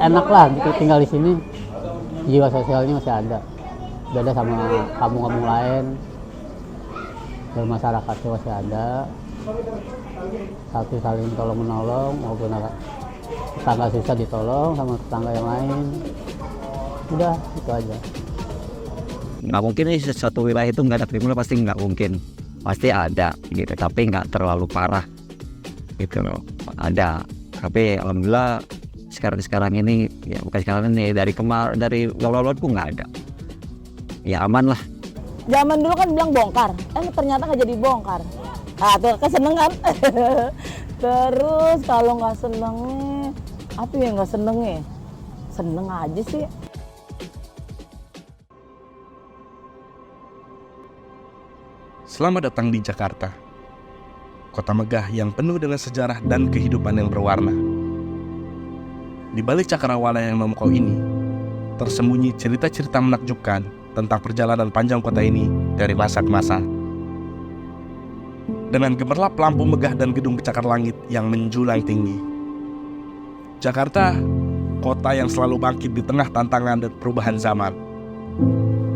enak lah gitu tinggal di sini, jiwa sosialnya masih ada, beda sama kampung-kampung lain. Masyarakatnya masih ada, satu saling tolong menolong, maupun tetangga susah ditolong sama tetangga yang lain. Udah itu aja. Nggak mungkin nih satu wilayah itu nggak ada kriminal, pasti nggak mungkin, pasti ada gitu, tapi nggak terlalu parah gitu loh, ada. Tapi alhamdulillah sekarang ini ya, bukan sekarang ini, dari lalu pun nggak ada, ya aman lah. Zaman dulu kan bilang bongkar, ternyata nggak jadi bongkar. Ah tuh keseneng kan. Terus kalau nggak seneng, apa ya nggak senengnya? Seneng aja sih. Selamat datang di Jakarta, kota megah yang penuh dengan sejarah dan kehidupan yang berwarna. Di balik cakrawala yang memukau ini, tersembunyi cerita-cerita menakjubkan tentang perjalanan panjang kota ini dari masa ke masa. Dengan gemerlap lampu megah dan gedung pencakar langit yang menjulang tinggi, Jakarta, kota yang selalu bangkit di tengah tantangan dan perubahan zaman.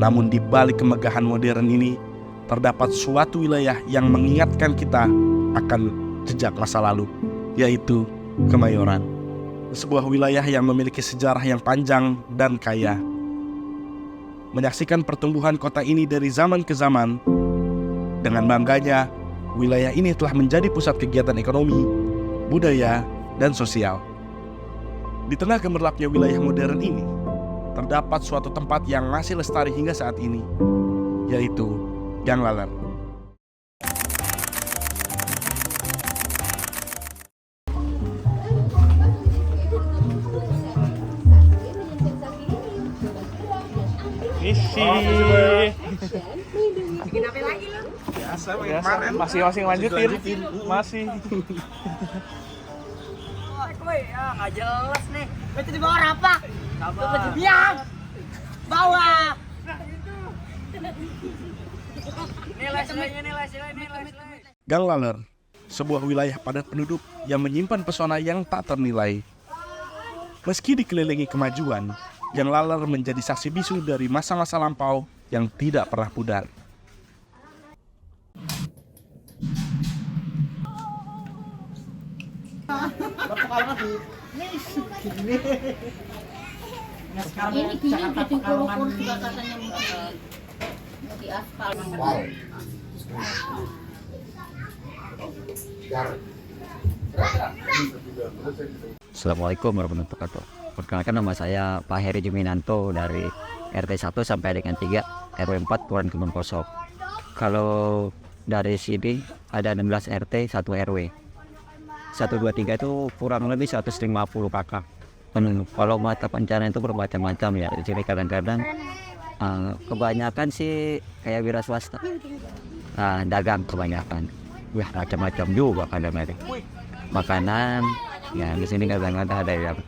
Namun di balik kemegahan modern ini, terdapat suatu wilayah yang mengingatkan kita akan jejak masa lalu, yaitu Kemayoran. Sebuah wilayah yang memiliki sejarah yang panjang dan kaya. Menyaksikan pertumbuhan kota ini dari zaman ke zaman, dengan bangganya, wilayah ini telah menjadi pusat kegiatan ekonomi, budaya, dan sosial. Di tengah gemerlapnya wilayah modern ini, terdapat suatu tempat yang masih lestari hingga saat ini, yaitu Gang Laler. Isi. Bikin apa lagi lo? Biasa, masing-masing lanjutin. Masih. Woi, nggak jelas nih. Itu di bawah apa? Itu biang. Bawah. Nilai. Gang Laler, sebuah wilayah padat penduduk yang menyimpan pesona yang tak ternilai. Meski dikelilingi kemajuan, Gang Laler menjadi saksi bisu dari masa-masa lampau yang tidak pernah pudar. Ini gini bikin kurung juga katanya di aspal. Assalamualaikum warahmatullahi wabarakatuh. Perkenalkan, nama saya Pak Heri Juminanto dari RT 1 sampai dengan 3 RW 4 Kelurahan Kebun Kosok. Kalau dari sini ada 16 RT 1 RW. 1, 2, 3 itu kurang lebih 150 kakak. Kalau mata pencarian itu bermacam-macam ya. Di sini kadang-kadang kebanyakan sih kayak wira swasta. Dagang kebanyakan. Wah, macam-macam juga kadang-kadang. Makanan, ya di sini kadang-kadang ada yang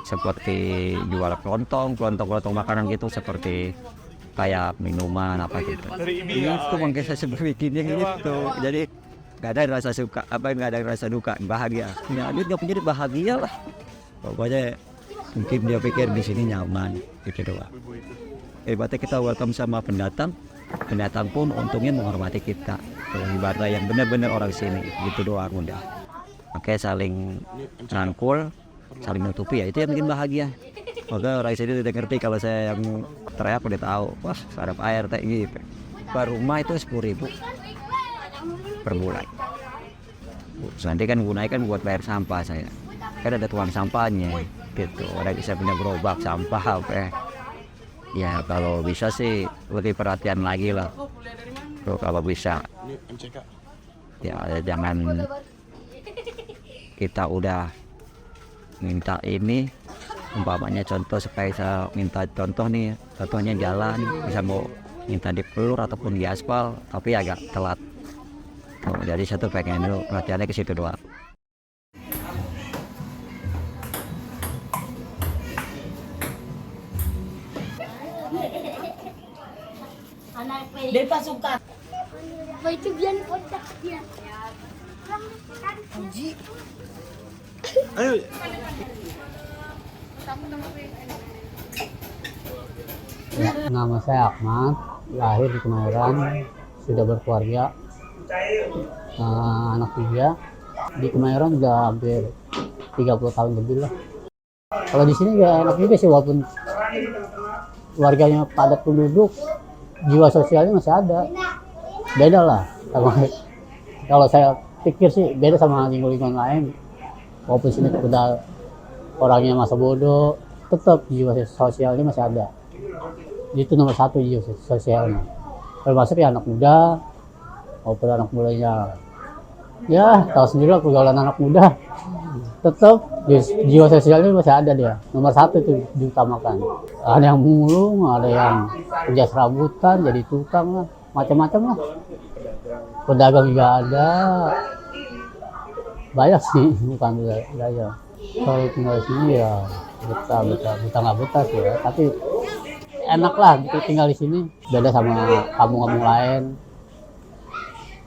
seperti jual kelontong makanan gitu, seperti kayak minuman apa gitu. Itu mungkin saya bikinnya gitu. Jadi nggak ada rasa suka, nggak ada rasa duka, bahagia. Ya, dia nggak punya bahagia lah. Pokoknya mungkin dia pikir di sini nyaman gitu doang. Ibaratnya kita welcome sama pendatang pun untungnya menghormati kita. Ibaratnya yang benar-benar orang sini gitu doang udah. Oke, saling rangkul, saling menutupi, ya itu yang bikin bahagia. Maka orang sini udah ngerti kalau saya yang teriak udah tahu, wah sarap air kayak gitu. Per rumah itu 10.000 per bulan. Nanti kan gunakan buat bayar sampah saya. Kan ada tukang sampahnya gitu. Ada bisa punya gerobak sampah apa. Ya kalau bisa sih lebih perhatian lagi lah. Kalau bisa. Ya jangan kita udah minta ini, umpamanya contoh, supaya saya minta contoh nih, contohnya jalan, bisa mau minta di pelur ataupun di aspal, tapi agak telat. Jadi satu pengen dulu perhatiannya ke situ doang. Dari pasukan. Apa itu biar kocak dia? Ayo. Nama saya Ahmad, lahir di Kemayoran, sudah berkeluarga, anak 3. Di Kemayoran udah hampir 30 tahun lebih lah. Kalau di sini ya enak juga sih, walaupun warganya padat penduduk, jiwa sosialnya masih ada. Beda lah kalau saya pikir sih beda sama lingkungan lain. Walaupun sini udah orangnya masa bodoh, tetap jiwa sosialnya masih ada. Itu nomor 1 jiwa sosialnya. Termasuk ya anak muda, walaupun anak mudanya ya tahu sendiri lah pergaulan anak muda, tetap jiwa sosialnya masih ada dia. Nomor 1 itu diutamakan. Ada yang mulung, ada yang kerja serabutan, jadi tukang lah, macam-macam lah. Pedagang juga ada, banyak sih, bukan budaya. Kalau tinggal di sini ya betah nggak betah sih ya, tapi enak lah gitu tinggal di sini. Beda sama kampung-kampung lain,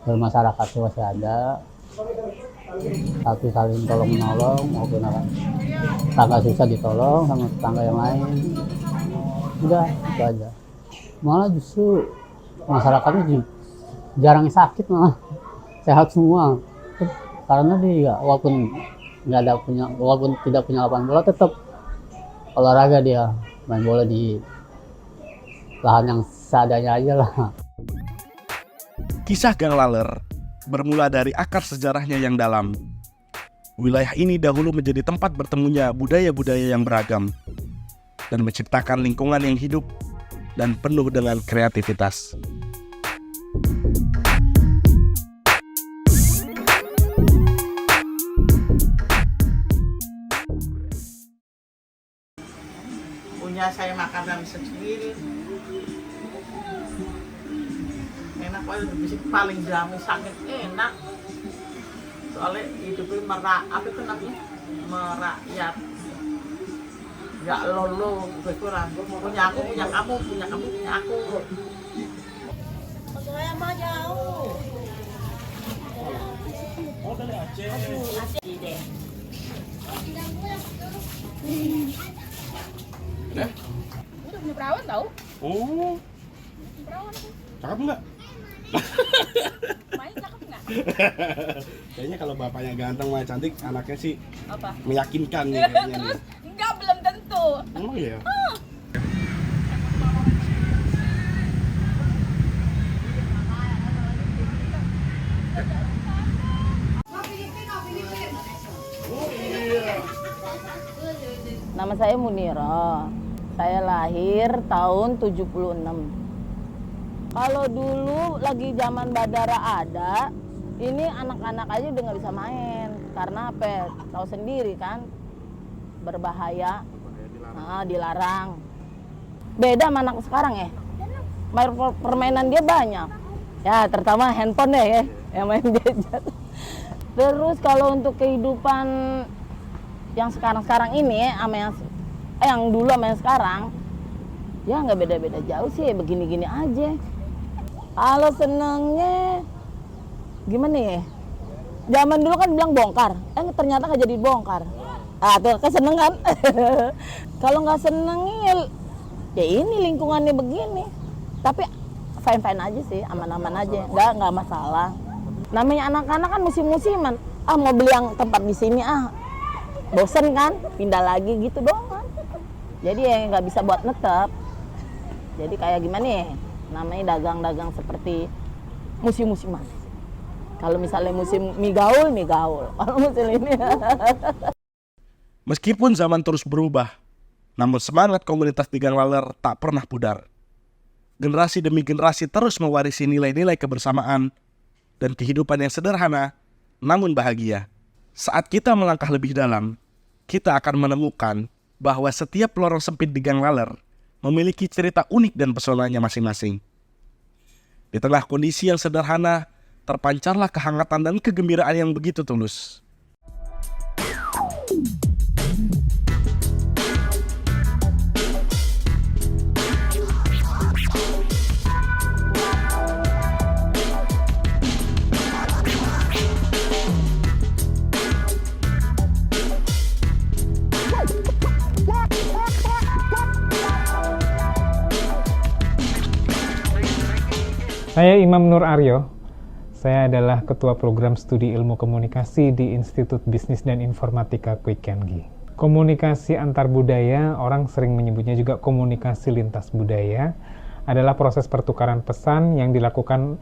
bermasyarakat masih ada, satu saling tolong menolong, maupun tetangga susah ditolong sama tetangga yang lain. Udah itu aja. Malah justru masyarakatnya jarang sakit, malah sehat semua. Karena dia walaupun tidak punya lapangan bola, tetap olahraga dia, main bola di lahan yang seadanya aja lah. Kisah Gang Laler bermula dari akar sejarahnya yang dalam. Wilayah ini dahulu menjadi tempat bertemunya budaya-budaya yang beragam dan menciptakan lingkungan yang hidup dan penuh dengan kreativitas. Punya saya makanan sendiri. Enak banget, bisa paling jamu sakit enak. Soalnya hidupnya merakyat. Gak lolo, berkurang. Punya aku, punya kamu, punya kamu, punya aku. Saya mah jauh. Oh, dari Aceh. Aceh deh. Udah? Udah punya perawan tau? Oh, Perawan. cakep nggak? Main cakep nggak? Kayaknya kalau bapaknya ganteng, mah cantik, anaknya sih Apa? meyakinkan nih kayaknya nih. Enggak, belum tentu. Emang iya? Nama saya Muniro. Saya lahir tahun 76. Kalau dulu lagi zaman Badara ada, ini anak-anak aja udah nggak bisa main. Karena apa? Tahu sendiri kan, berbahaya, dilarang. Beda sama anak sekarang ya. Permainan dia banyak. Ya, terutama handphone deh ya, yang main gadget. Terus kalau untuk kehidupan yang sekarang ini sama yang dulu sama yang sekarang, ya nggak beda-beda jauh sih, begini-gini aja. Kalau senengnya gimana ya? Zaman dulu kan bilang bongkar, ternyata nggak jadi bongkar. Tuh kan seneng kan? Kalau nggak seneng ya ini lingkungannya begini. Tapi fine-fine aja sih, aman-aman aja, nggak masalah. Namanya anak-anak kan musim-musiman. Mau beli yang tempat di sini bosen kan, pindah lagi gitu doang kan. Jadi ya nggak bisa buat netep. Jadi kayak gimana ya, namanya dagang-dagang seperti musim-musiman. Kalau misalnya musim mie gaul. Kalau musim ini. Meskipun zaman terus berubah, namun semangat komunitas di Gang Laler tak pernah pudar. Generasi demi generasi terus mewarisi nilai-nilai kebersamaan dan kehidupan yang sederhana namun bahagia. Saat kita melangkah lebih dalam, kita akan menemukan bahwa setiap lorong sempit di Gang Laler memiliki cerita unik dan pesonanya masing-masing. Di tengah kondisi yang sederhana, terpancarlah kehangatan dan kegembiraan yang begitu tulus. Saya Imam Nur Aryo. Saya adalah Ketua Program Studi Ilmu Komunikasi di Institut Bisnis dan Informatika Kuikengi. Komunikasi antar budaya, orang sering menyebutnya juga komunikasi lintas budaya, adalah proses pertukaran pesan yang dilakukan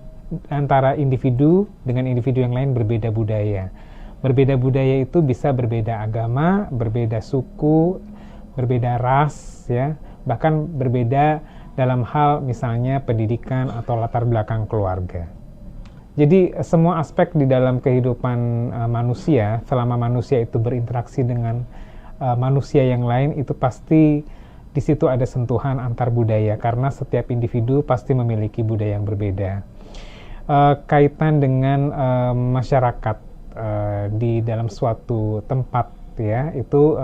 antara individu dengan individu yang lain berbeda budaya. Berbeda budaya itu bisa berbeda agama, berbeda suku, berbeda ras, ya, bahkan berbeda dalam hal misalnya pendidikan atau latar belakang keluarga. Jadi semua aspek di dalam kehidupan manusia, selama manusia itu berinteraksi dengan manusia yang lain, itu pasti di situ ada sentuhan antar budaya, karena setiap individu pasti memiliki budaya yang berbeda. Kaitan dengan masyarakat di dalam suatu tempat, ya, itu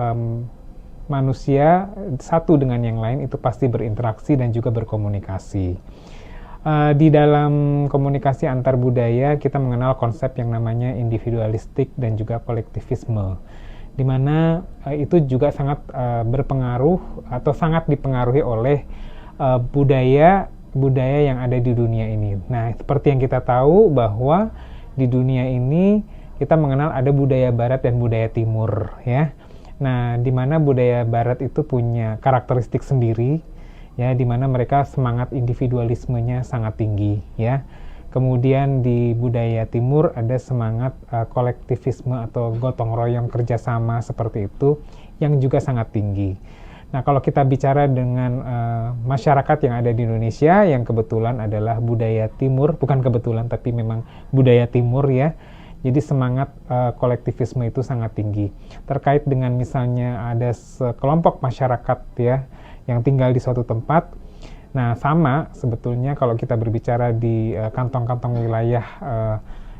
manusia satu dengan yang lain itu pasti berinteraksi dan juga berkomunikasi. Di dalam komunikasi antar budaya kita mengenal konsep yang namanya individualistik dan juga kolektivisme, di mana itu juga sangat berpengaruh atau sangat dipengaruhi oleh budaya yang ada di dunia ini. Nah, seperti yang kita tahu bahwa di dunia ini kita mengenal ada budaya barat dan budaya timur, ya. Nah, di mana budaya barat itu punya karakteristik sendiri, ya, di mana mereka semangat individualismenya sangat tinggi, ya. Kemudian di budaya timur ada semangat kolektivisme atau gotong royong kerjasama seperti itu yang juga sangat tinggi. Nah, kalau kita bicara dengan masyarakat yang ada di Indonesia yang kebetulan adalah budaya timur, bukan kebetulan tapi memang budaya timur, ya. Jadi semangat kolektivisme itu sangat tinggi. Terkait dengan misalnya ada sekelompok masyarakat, ya, yang tinggal di suatu tempat. Nah, sama sebetulnya kalau kita berbicara di kantong-kantong wilayah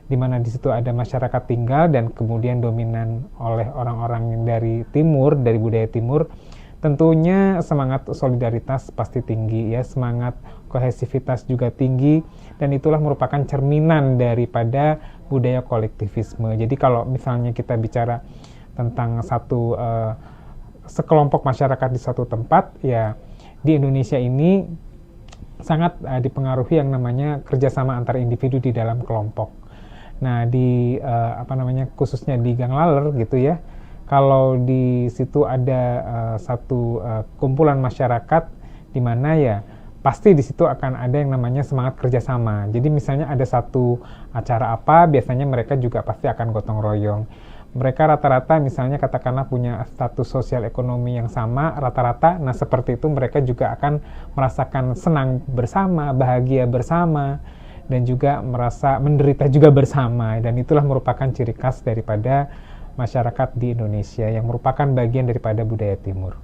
di mana di situ ada masyarakat tinggal dan kemudian dominan oleh orang-orang dari timur, dari budaya timur, tentunya semangat solidaritas pasti tinggi, ya, semangat kohesivitas juga tinggi, dan itulah merupakan cerminan daripada budaya kolektivisme. Jadi kalau misalnya kita bicara tentang sekelompok masyarakat di suatu tempat, ya, di Indonesia ini sangat dipengaruhi yang namanya kerjasama antar individu di dalam kelompok. Nah, khususnya di Gang Laler gitu, ya, kalau di situ ada satu kumpulan masyarakat di mana, ya, pasti di situ akan ada yang namanya semangat kerjasama. Jadi misalnya ada satu acara apa, biasanya mereka juga pasti akan gotong royong. Mereka rata-rata misalnya katakanlah punya status sosial ekonomi yang sama rata-rata, nah seperti itu mereka juga akan merasakan senang bersama, bahagia bersama, dan juga merasa menderita juga bersama, dan itulah merupakan ciri khas daripada masyarakat di Indonesia yang merupakan bagian daripada budaya timur.